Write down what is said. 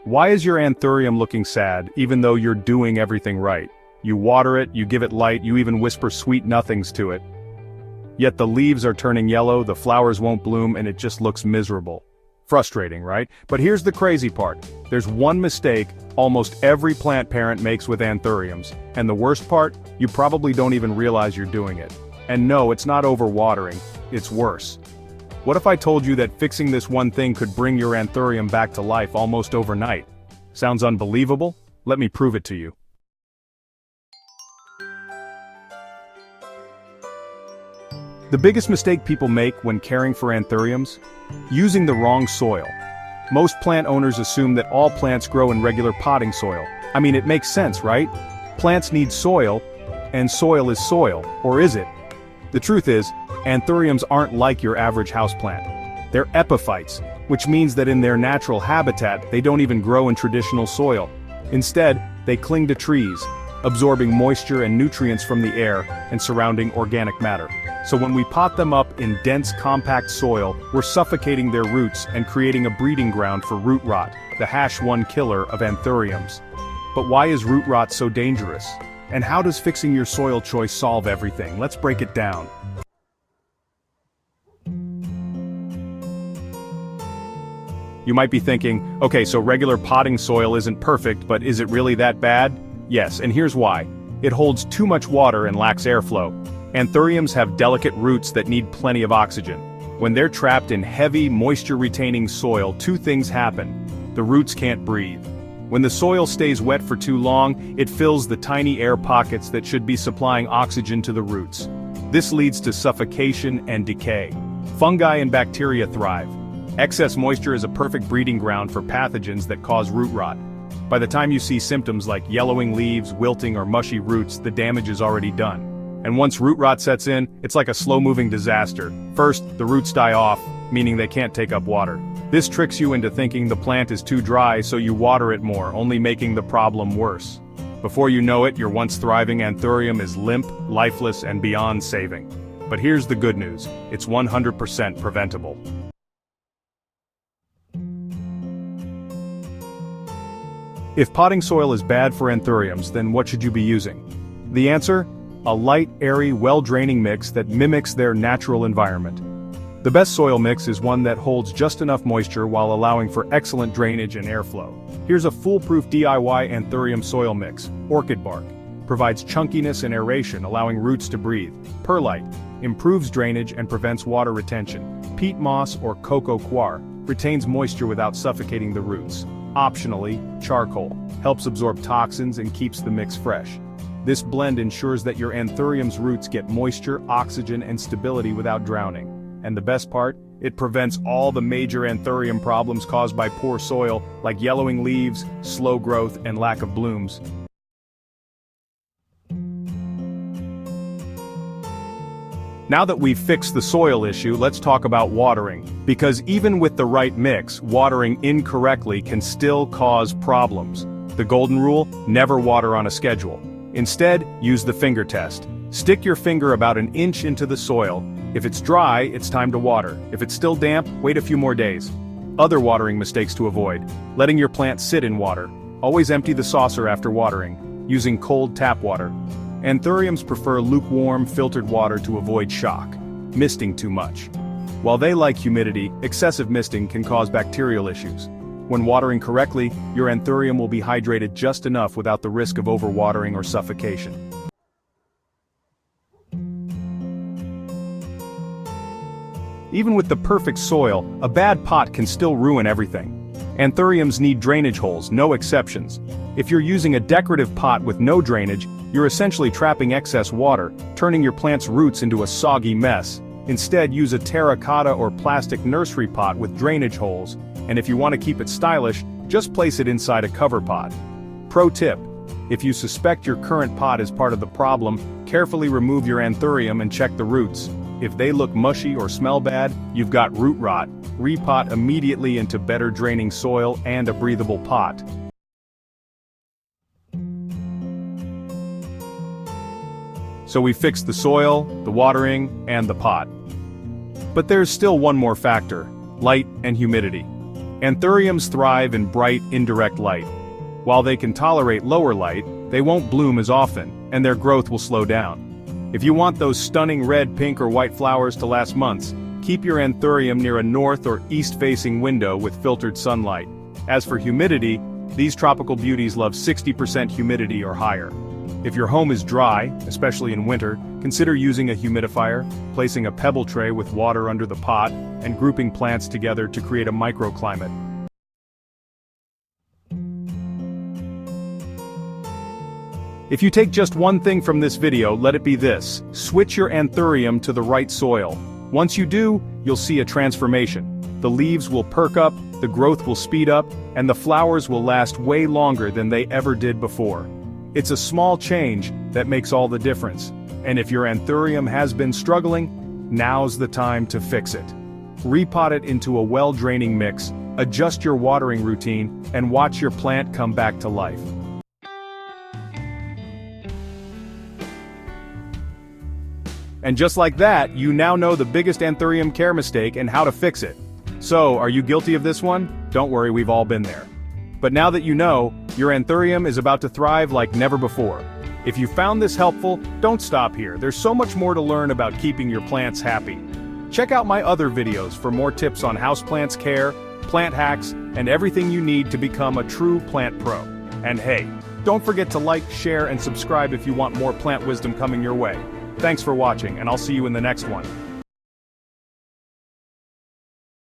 Why is your Anthurium looking sad, even though you're doing everything right? You water it, you give it light, you even whisper sweet nothings to it. Yet the leaves are turning yellow, the flowers won't bloom, and it just looks miserable. Frustrating, right? But here's the crazy part. There's one mistake almost every plant parent makes with Anthuriums, and the worst part, you probably don't even realize you're doing it. And no, it's not overwatering, it's worse. What if I told you that fixing this one thing could bring your Anthurium back to life almost overnight? Sounds unbelievable? Let me prove it to you. The biggest mistake people make when caring for Anthuriums? Using the wrong soil. Most plant owners assume that all plants grow in regular potting soil. I mean, it makes sense, right? Plants need soil, and soil is soil, or is it? The truth is, Anthuriums aren't like your average houseplant. They're epiphytes, which means that in their natural habitat they don't even grow in traditional soil. Instead, they cling to trees, absorbing moisture and nutrients from the air and surrounding organic matter. So when we pot them up in dense compact soil, we're suffocating their roots and creating a breeding ground for root rot, the #1 killer of Anthuriums. But why is root rot so dangerous? And how does fixing your soil choice solve everything? Let's break it down. You might be thinking, okay, so regular potting soil isn't perfect, but is it really that bad? Yes, and here's why. It holds too much water and lacks airflow. Anthuriums have delicate roots that need plenty of oxygen. When they're trapped in heavy, moisture-retaining soil, two things happen. The roots can't breathe. When the soil stays wet for too long, it fills the tiny air pockets that should be supplying oxygen to the roots. This leads to suffocation and decay. Fungi and bacteria thrive. Excess moisture is a perfect breeding ground for pathogens that cause root rot. By the time you see symptoms like yellowing leaves, wilting, or mushy roots, the damage is already done. And once root rot sets in, it's like a slow-moving disaster. First, the roots die off, meaning they can't take up water. This tricks you into thinking the plant is too dry, so you water it more, only making the problem worse. Before you know it, your once thriving Anthurium is limp, lifeless, and beyond saving. But here's the good news. It's 100% preventable. If potting soil is bad for Anthuriums, then what should you be using? The answer? A light, airy, well-draining mix that mimics their natural environment. The best soil mix is one that holds just enough moisture while allowing for excellent drainage and airflow. Here's a foolproof DIY Anthurium soil mix. Orchid bark provides chunkiness and aeration, allowing roots to breathe. Perlite improves drainage and prevents water retention. Peat moss or cocoa coir retains moisture without suffocating the roots. Optionally, charcoal helps absorb toxins and keeps the mix fresh. This blend ensures that your Anthurium's roots get moisture, oxygen, and stability without drowning. And the best part? It prevents all the major Anthurium problems caused by poor soil, like yellowing leaves, slow growth, and lack of blooms. Now that we've fixed the soil issue, let's talk about watering. Because even with the right mix, watering incorrectly can still cause problems. The golden rule: never water on a schedule. Instead, use the finger test. Stick your finger about an inch into the soil. If it's dry, it's time to water. If it's still damp, wait a few more days. Other watering mistakes to avoid: letting your plant sit in water. Always empty the saucer after watering. Using cold tap water. Anthuriums prefer lukewarm, filtered water to avoid shock. Misting too much. While they like humidity, excessive misting can cause bacterial issues. When watering correctly, your Anthurium will be hydrated just enough without the risk of overwatering or suffocation. Even with the perfect soil, a bad pot can still ruin everything. Anthuriums need drainage holes, no exceptions. If you're using a decorative pot with no drainage, you're essentially trapping excess water, turning your plant's roots into a soggy mess. Instead, use a terracotta or plastic nursery pot with drainage holes, and if you want to keep it stylish, just place it inside a cover pot. Pro tip: if you suspect your current pot is part of the problem, carefully remove your Anthurium and check the roots. If they look mushy or smell bad, you've got root rot. Repot immediately into better draining soil and a breathable pot. So we fixed the soil, the watering, and the pot. But there's still one more factor: light and humidity. Anthuriums thrive in bright, indirect light. While they can tolerate lower light, they won't bloom as often, and their growth will slow down. If you want those stunning red, pink, or white flowers to last months, keep your Anthurium near a north or east-facing window with filtered sunlight. As for humidity, these tropical beauties love 60% humidity or higher. If your home is dry, especially in winter, consider using a humidifier, placing a pebble tray with water under the pot, and grouping plants together to create a microclimate. If you take just one thing from this video, let it be this: switch your Anthurium to the right soil. Once you do, you'll see a transformation. The leaves will perk up, the growth will speed up, and the flowers will last way longer than they ever did before. It's a small change that makes all the difference. And if your Anthurium has been struggling, now's the time to fix it. Repot it into a well-draining mix, adjust your watering routine, and watch your plant come back to life. And just like that, you now know the biggest Anthurium care mistake and how to fix it. So, are you guilty of this one? Don't worry, we've all been there. But now that you know, your Anthurium is about to thrive like never before. If you found this helpful, don't stop here. There's so much more to learn about keeping your plants happy. Check out my other videos for more tips on houseplants care, plant hacks, and everything you need to become a true plant pro. And hey, don't forget to like, share, and subscribe if you want more plant wisdom coming your way. Thanks for watching, and I'll see you in the next one.